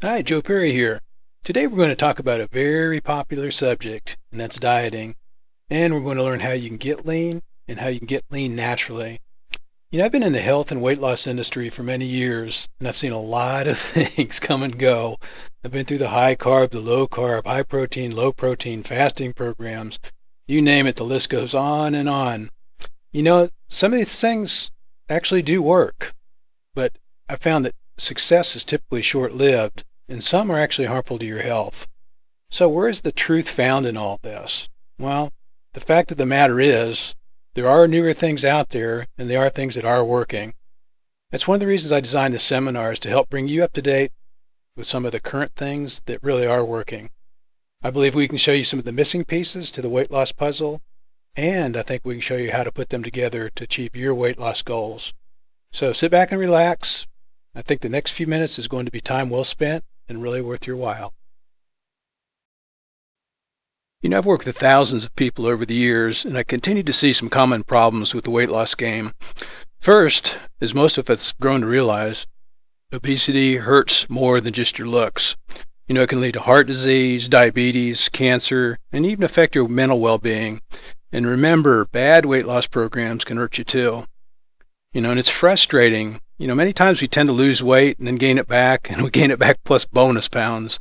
Hi, Joe Perry here. Today we're going to talk about a very popular subject, and that's dieting. And we're going to learn how you can get lean and how you can get lean naturally. I've been in the health and weight loss industry for many years, and I've seen a lot of things come and go. I've been through the high carb, the low carb, high protein, low protein, fasting programs. You name it, the list goes on and on. Some of these things actually do work, but I found that success is typically short-lived, and some are actually harmful to your health. So where is the truth found in all this? Well, the fact of the matter is, there are newer things out there, and they are things that are working. That's one of the reasons I designed the seminars, to help bring you up to date with some of the current things that really are working. I believe we can show you some of the missing pieces to the weight loss puzzle, and I think we can show you how to put them together to achieve your weight loss goals. So sit back and relax. I think the next few minutes is going to be time well spent and really worth your while. I've worked with thousands of people over the years, and I continue to see some common problems with the weight loss game. First, as most of us have grown to realize, obesity hurts more than just your looks. It can lead to heart disease, diabetes, cancer, and even affect your mental well-being. And remember, bad weight loss programs can hurt you too. And it's frustrating. Many times we tend to lose weight and then gain it back, and we gain it back plus bonus pounds.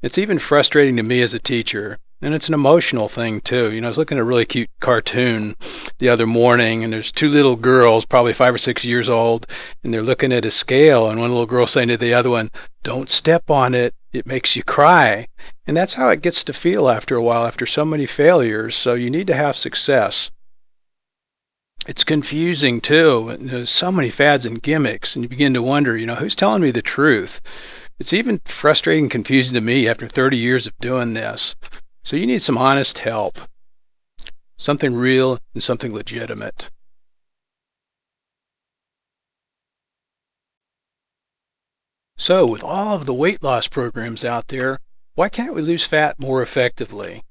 It's even frustrating to me as a teacher. And it's an emotional thing too. I was looking at a really cute cartoon the other morning, and there's two little girls, probably 5 or 6 years old, and they're looking at a scale, and one little girl saying to the other one, "Don't step on it, it makes you cry." And that's how it gets to feel after a while, after so many failures. So you need to have success. It's confusing too. There's so many fads and gimmicks, and you begin to wonder, who's telling me the truth? It's even frustrating and confusing to me after 30 years of doing this. So you need some honest help, something real and something legitimate. So with all of the weight loss programs out there, why can't we lose fat more effectively?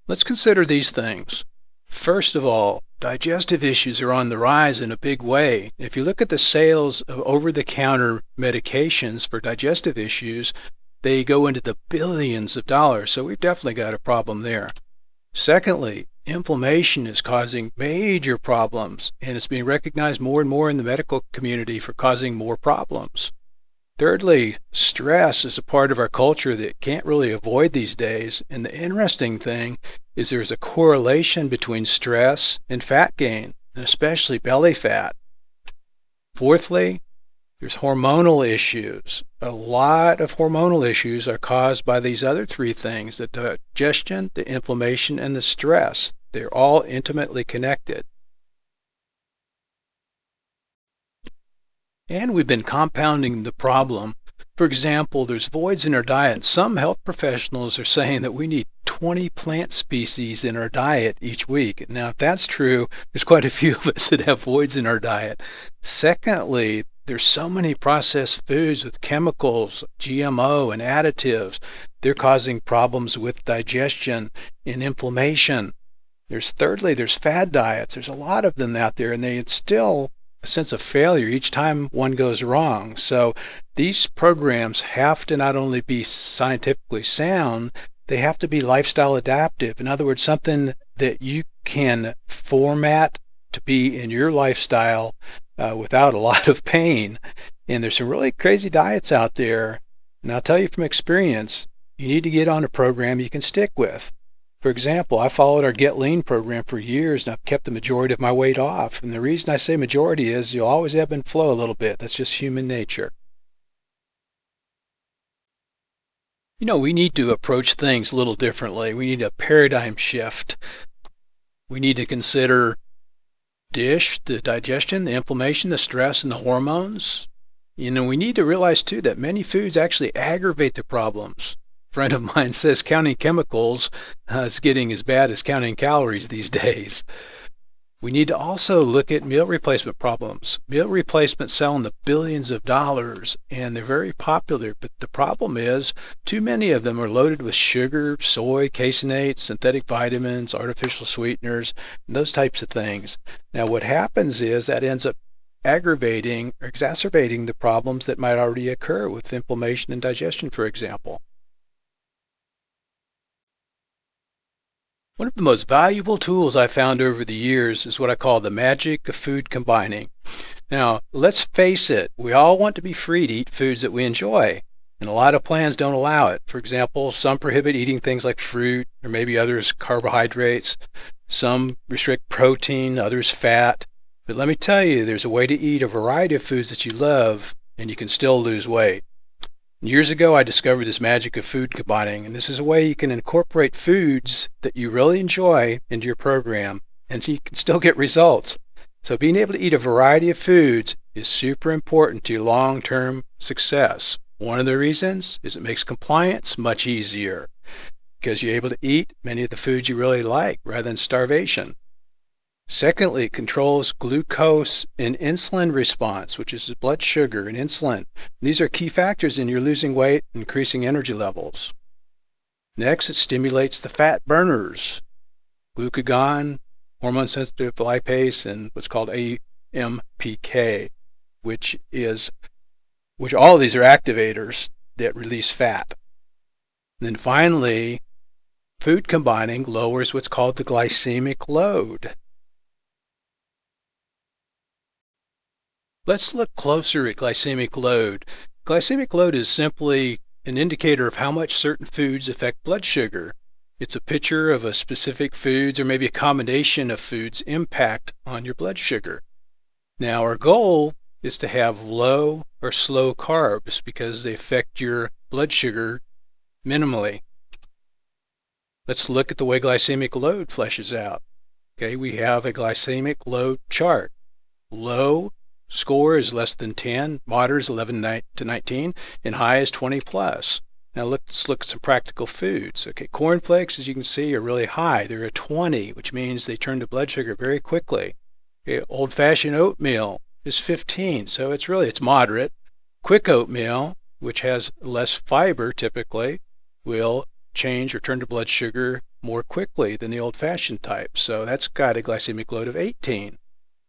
Let's consider these things. First of all, digestive issues are on the rise in a big way. If you look at the sales of over-the-counter medications for digestive issues, they go into the billions of dollars, so we've definitely got a problem there. Secondly, inflammation is causing major problems, and it's being recognized more and more in the medical community for causing more problems. Thirdly, stress is a part of our culture that can't really avoid these days, and the interesting thing is there's a correlation between stress and fat gain, and especially belly fat. Fourthly, there's hormonal issues. A lot of hormonal issues are caused by these other three things: the digestion, the inflammation, and the stress. They're all intimately connected. And we've been compounding the problem. For example, there's voids in our diet. Some health professionals are saying that we need 20 plant species in our diet each week. Now, if that's true, there's quite a few of us that have voids in our diet. Secondly, there's so many processed foods with chemicals, GMO, and additives. They're causing problems with digestion and inflammation. Thirdly, there's fad diets. There's a lot of them out there, and they instill a sense of failure each time one goes wrong. So these programs have to not only be scientifically sound, they have to be lifestyle adaptive. In other words, something that you can format to be in your lifestyle without a lot of pain. And there's some really crazy diets out there. And I'll tell you from experience, you need to get on a program you can stick with. For example, I followed our Get Lean program for years, and I've kept the majority of my weight off. And the reason I say majority is you'll always ebb and flow a little bit. That's just human nature. We need to approach things a little differently. We need a paradigm shift. We need to consider the digestion, the inflammation, the stress, and the hormones. We need to realize too that many foods actually aggravate the problems. A friend of mine says counting chemicals is getting as bad as counting calories these days. We need to also look at meal replacement problems. Meal replacements sell in the billions of dollars, and they're very popular, but the problem is too many of them are loaded with sugar, soy, caseinate, synthetic vitamins, artificial sweeteners, and those types of things. Now what happens is that ends up aggravating or exacerbating the problems that might already occur with inflammation and digestion, for example. One of the most valuable tools I found over the years is what I call the magic of food combining. Now, let's face it, we all want to be free to eat foods that we enjoy, and a lot of plans don't allow it. For example, some prohibit eating things like fruit, or maybe others carbohydrates. Some restrict protein, others fat. But let me tell you, there's a way to eat a variety of foods that you love, and you can still lose weight. Years ago, I discovered this magic of food combining, and this is a way you can incorporate foods that you really enjoy into your program, and you can still get results. So being able to eat a variety of foods is super important to your long-term success. One of the reasons is it makes compliance much easier because you're able to eat many of the foods you really like rather than starvation. Secondly, it controls glucose and insulin response, which is blood sugar and insulin. These are key factors in your losing weight and increasing energy levels. Next, it stimulates the fat burners, glucagon, hormone-sensitive lipase, and what's called AMPK, which all of these are activators that release fat. And then finally, food combining lowers what's called the glycemic load. Let's look closer at glycemic load. Glycemic load is simply an indicator of how much certain foods affect blood sugar. It's a picture of a specific foods or maybe a combination of foods impact on your blood sugar. Now our goal is to have low or slow carbs because they affect your blood sugar minimally. Let's look at the way glycemic load fleshes out. Okay, we have a glycemic load chart. Low score is less than 10, moderate is 11 to 19, and high is 20 plus. Now let's look at some practical foods. Okay, cornflakes, as you can see, are really high. They're a 20, which means they turn to blood sugar very quickly. Okay, old-fashioned oatmeal is 15, so it's moderate. Quick oatmeal, which has less fiber typically, will change or turn to blood sugar more quickly than the old-fashioned type. So that's got a glycemic load of 18.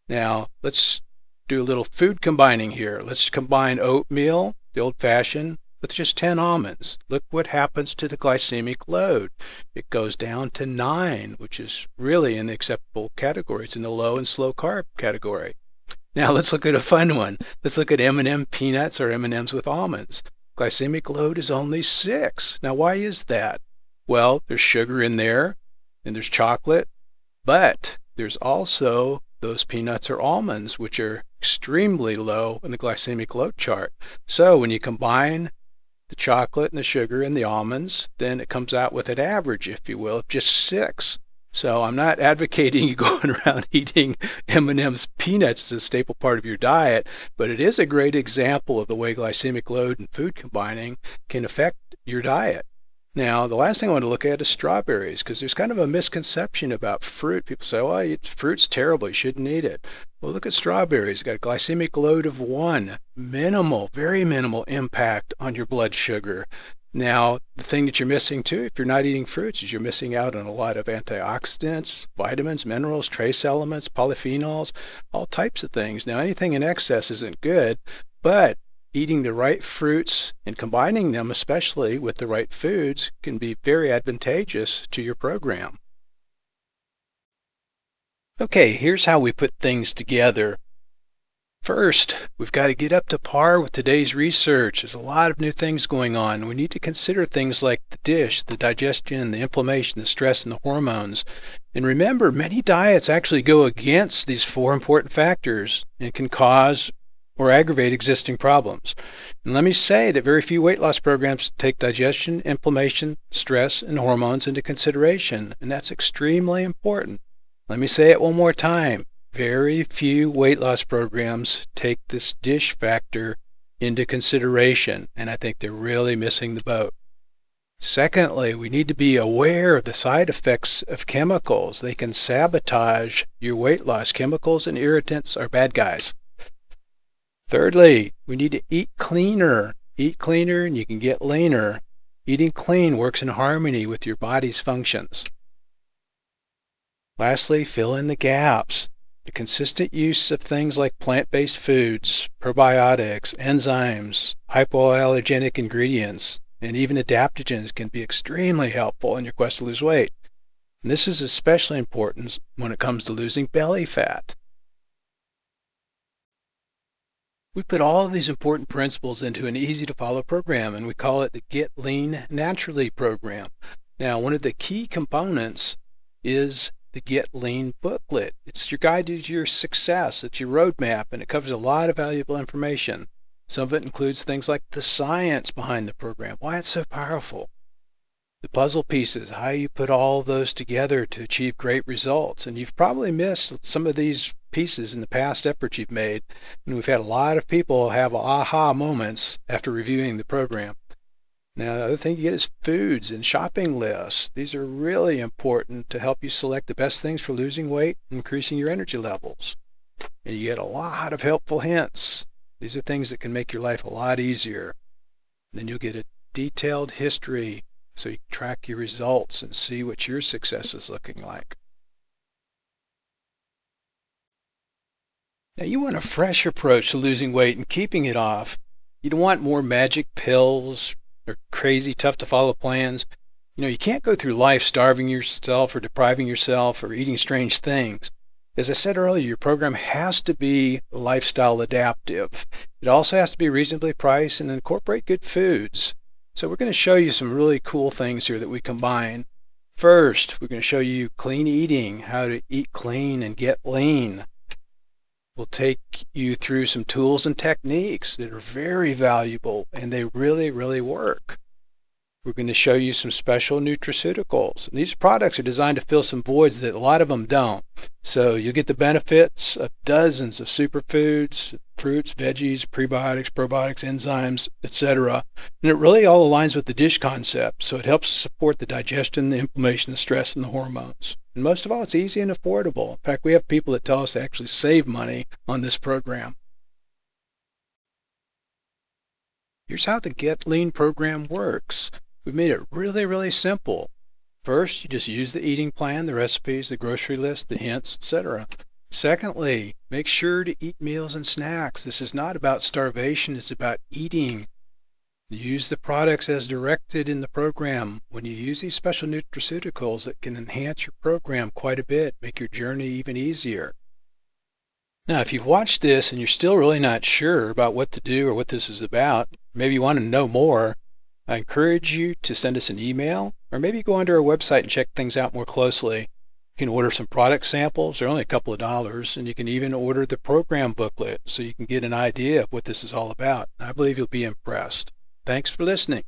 Now let's do a little food combining here. Let's combine oatmeal, the old-fashioned, with just 10 almonds. Look what happens to the glycemic load. It goes down to 9, which is really in the acceptable category. It's in the low and slow carb category. Now let's look at a fun one. Let's look at M&M peanuts or M&Ms with almonds. Glycemic load is only 6. Now why is that? Well, there's sugar in there and there's chocolate, but there's also those peanuts or almonds, which are extremely low in the glycemic load chart. So when you combine the chocolate and the sugar and the almonds, then it comes out with an average, if you will, of just 6. So I'm not advocating you going around eating M&M's peanuts as a staple part of your diet, but it is a great example of the way glycemic load and food combining can affect your diet. Now, the last thing I want to look at is strawberries, because there's kind of a misconception about fruit. People say, well, fruit's terrible, you shouldn't eat it. Well, look at strawberries. It's got a glycemic load of 1. Minimal, very minimal impact on your blood sugar. Now, the thing that you're missing too, if you're not eating fruits, is you're missing out on a lot of antioxidants, vitamins, minerals, trace elements, polyphenols, all types of things. Now, anything in excess isn't good, but eating the right fruits and combining them, especially with the right foods, can be very advantageous to your program. Okay, here's how we put things together. First, we've got to get up to par with today's research. There's a lot of new things going on. We need to consider things like the dish, the digestion, the inflammation, the stress, and the hormones. And remember, many diets actually go against these 4 important factors and can cause or aggravate existing problems. And let me say that very few weight loss programs take digestion, inflammation, stress, and hormones into consideration, and that's extremely important. Let me say it one more time. Very few weight loss programs take this dish factor into consideration, and I think they're really missing the boat. Secondly, we need to be aware of the side effects of chemicals. They can sabotage your weight loss. Chemicals and irritants are bad guys. Thirdly, we need to eat cleaner. Eat cleaner and you can get leaner. Eating clean works in harmony with your body's functions. Lastly, fill in the gaps. The consistent use of things like plant-based foods, probiotics, enzymes, hypoallergenic ingredients, and even adaptogens can be extremely helpful in your quest to lose weight. And this is especially important when it comes to losing belly fat. We put all of these important principles into an easy-to-follow program, and we call it the Get Lean Naturally program. Now, one of the key components is the Get Lean booklet. It's your guide to your success. It's your roadmap, and it covers a lot of valuable information. Some of it includes things like the science behind the program, why it's so powerful, the puzzle pieces, how you put all those together to achieve great results. And you've probably missed some of these pieces in the past efforts you've made, and we've had a lot of people have aha moments after reviewing the program. Now, the other thing you get is foods and shopping lists. These are really important to help you select the best things for losing weight and increasing your energy levels. And you get a lot of helpful hints. These are things that can make your life a lot easier. And then you'll get a detailed history so you can track your results and see what your success is looking like. Now, you want a fresh approach to losing weight and keeping it off. You don't want more magic pills or crazy, tough-to-follow plans. You can't go through life starving yourself or depriving yourself or eating strange things. As I said earlier, your program has to be lifestyle adaptive. It also has to be reasonably priced and incorporate good foods. So we're going to show you some really cool things here that we combine. First, we're going to show you clean eating, how to eat clean and get lean. We'll take you through some tools and techniques that are very valuable, and they really, really work. We're going to show you some special nutraceuticals. And these products are designed to fill some voids that a lot of them don't. So you'll get the benefits of dozens of superfoods, fruits, veggies, prebiotics, probiotics, enzymes, etc. And it really all aligns with the DISH concept. So it helps support the digestion, the inflammation, the stress, and the hormones. And most of all, it's easy and affordable. In fact, we have people that tell us to actually save money on this program. Here's how the Get Lean program works. We've made it really, really simple. First, you just use the eating plan, the recipes, the grocery list, the hints, etc. Secondly, make sure to eat meals and snacks. This is not about starvation, it's about eating. Use the products as directed in the program. When you use these special nutraceuticals, it can enhance your program quite a bit, make your journey even easier. Now, if you've watched this and you're still really not sure about what to do or what this is about, maybe you want to know more, I encourage you to send us an email, or maybe go onto our website and check things out more closely. You can order some product samples. They're only a couple of dollars, and you can even order the program booklet so you can get an idea of what this is all about. I believe you'll be impressed. Thanks for listening.